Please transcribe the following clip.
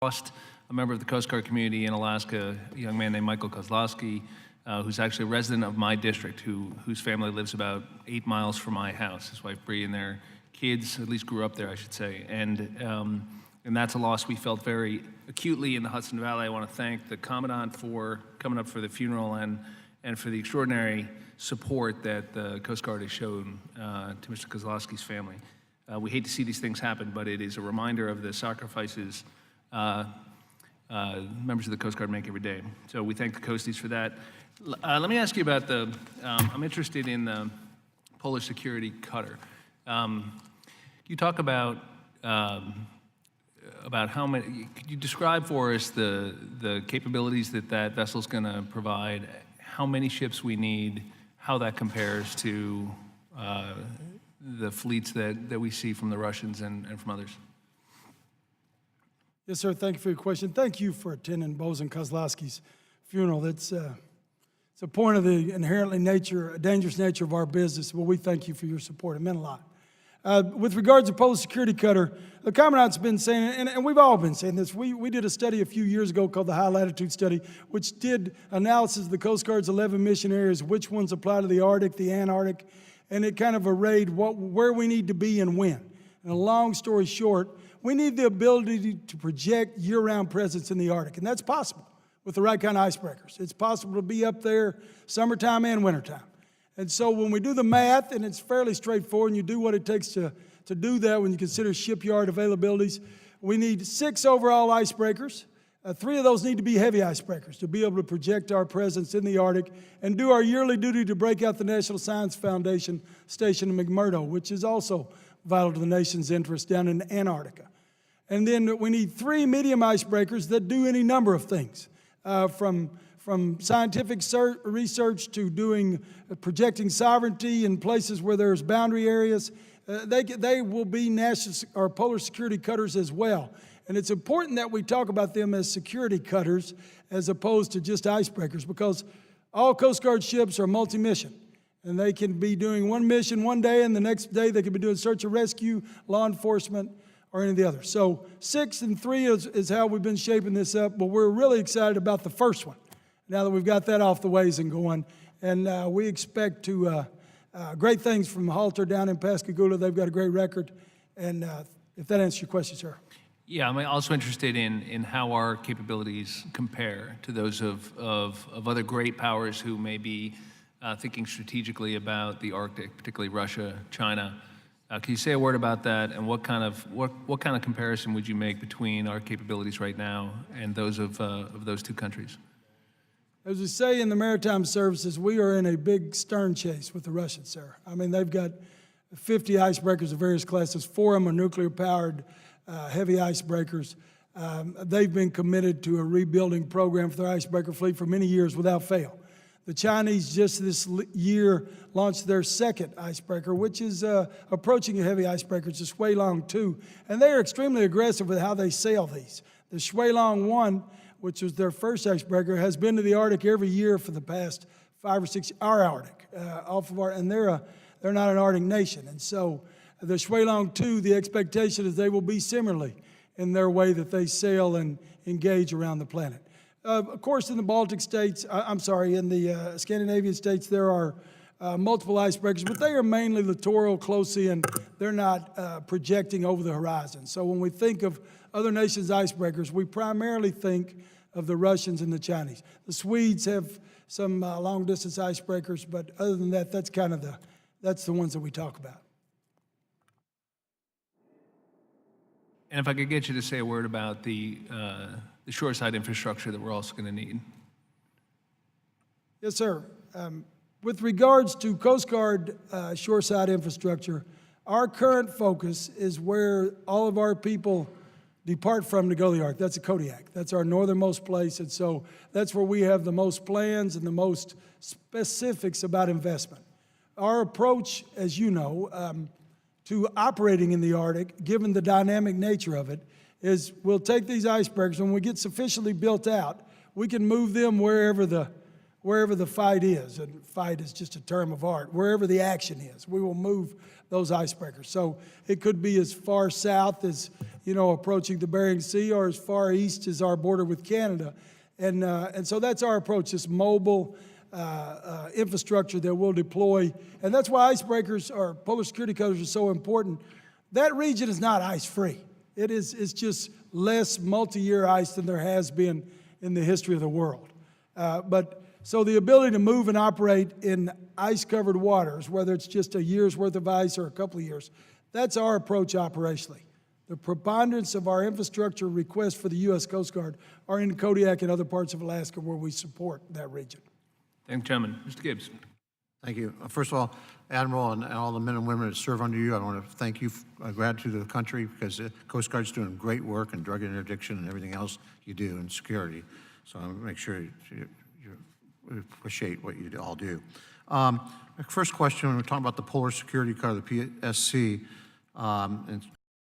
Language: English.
lost a member of the Coast Guard community in Alaska, a young man named Michael Kozlowski, who's actually a resident of my district, whose family lives about 8 miles from my house. His wife Bree and their kids, at least grew up there, I should say. And that's a loss we felt very acutely in the Hudson Valley. I want to thank the Commandant for coming up for the funeral and for the extraordinary support that the Coast Guard has shown to Mr. Kozlowski's family. We hate to see these things happen, but it is a reminder of the sacrifices members of the Coast Guard make every day. So we thank the Coasties for that. Let me ask you about I'm interested in the Polish security cutter. You talk about how many, could you describe for us the capabilities that vessel's gonna provide, how many ships we need, how that compares to the fleets that we see from the Russians and from others? Yes, sir. Thank you for your question. Thank you for attending Bosun Kozlowski's funeral. It's a point of the inherently dangerous nature of our business. Well, we thank you for your support. It meant a lot. With regards to Polish security cutter, the Commandant's been saying, and we've all been saying this, we did a study a few years ago called the High Latitude Study, which did analysis of the Coast Guard's 11 mission areas, which ones apply to the Arctic, the Antarctic, and it kind of arrayed where we need to be and when. And a long story short, we need the ability to project year-round presence in the Arctic, and that's possible with the right kind of icebreakers. It's possible to be up there summertime and wintertime. And so when we do the math, and it's fairly straightforward, and you do what it takes to do that when you consider shipyard availabilities, we need 6 overall icebreakers. 3 of those need to be heavy icebreakers to be able to project our presence in the Arctic and do our yearly duty to break out the National Science Foundation station in McMurdo, which is also vital to the nation's interest down in Antarctica. And then we need 3 medium icebreakers that do any number of things, from scientific research to projecting sovereignty in places where there's boundary areas. They will be national or polar security cutters as well. And it's important that we talk about them as security cutters as opposed to just icebreakers, because all Coast Guard ships are multi-mission. And they can be doing one mission one day, and the next day they can be doing search and rescue, law enforcement, or any of the others. So 6 and 3 is how we've been shaping this up, but we're really excited about the first one, now that we've got that off the ways and going. And we expect great things from Halter down in Pascagoula. They've got a great record. And if that answers your question, sir. Yeah, I'm also interested in how our capabilities compare to those of other great powers who may be thinking strategically about the Arctic, particularly Russia, China. Can you say a word about that, and what kind of comparison would you make between our capabilities right now and those of those 2 countries? As we say in the maritime services, we are in a big stern chase with the Russians, sir. I mean, they've got 50 icebreakers of various classes. 4 of them are nuclear-powered heavy icebreakers. They've been committed to a rebuilding program for their icebreaker fleet for many years without fail. The Chinese just this year launched their 2nd icebreaker, which is approaching a heavy icebreaker. It's a Shuilong 2, and they are extremely aggressive with how they sail these. The Shuilong 1, which was their first icebreaker, has been to the Arctic every year for the past 5 or 6 years, our Arctic, and they're not an Arctic nation. And so the Shuilong 2, the expectation is they will be similarly in their way that they sail and engage around the planet. Of course, in the Baltic states, in the Scandinavian states, there are multiple icebreakers, but they are mainly littoral, close in. They're not projecting over the horizon. So when we think of other nations' icebreakers, we primarily think of the Russians and the Chinese. The Swedes have some long-distance icebreakers, but other than that, that's the ones that we talk about. And if I could get you to say a word about the shoreside infrastructure that we're also going to need. Yes, sir. With regards to Coast Guard shoreside infrastructure, our current focus is where all of our people depart from to go to the Arctic. That's a Kodiak. That's our northernmost place, and so that's where we have the most plans and the most specifics about investment. Our approach, as you know, to operating in the Arctic, given the dynamic nature of it, is we'll take these icebreakers, and when we get sufficiently built out, we can move them wherever the wherever the fight is, and fight is just a term of art, wherever the action is, we will move those icebreakers. So it could be as far south as, approaching the Bering Sea, or as far east as our border with Canada. And so that's our approach, this mobile infrastructure that we'll deploy. And that's why icebreakers or polar security cutters are so important. That region is not ice-free. It's just less multi-year ice than there has been in the history of the world. So the ability to move and operate in ice-covered waters, whether it's just a year's worth of ice or a couple of years, that's our approach operationally. The preponderance of our infrastructure requests for the U.S. Coast Guard are in Kodiak and other parts of Alaska where we support that region. Thank you, gentlemen. Mr. Gibbs. Thank you. First of all, Admiral and all the men and women that serve under you, I want to thank you, gratitude to the country, because the Coast Guard's doing great work in drug interdiction and everything else you do in security. So I want to make sure we appreciate what you all do. First question, when we're talking about the Polar Security Cutter, the PSC, and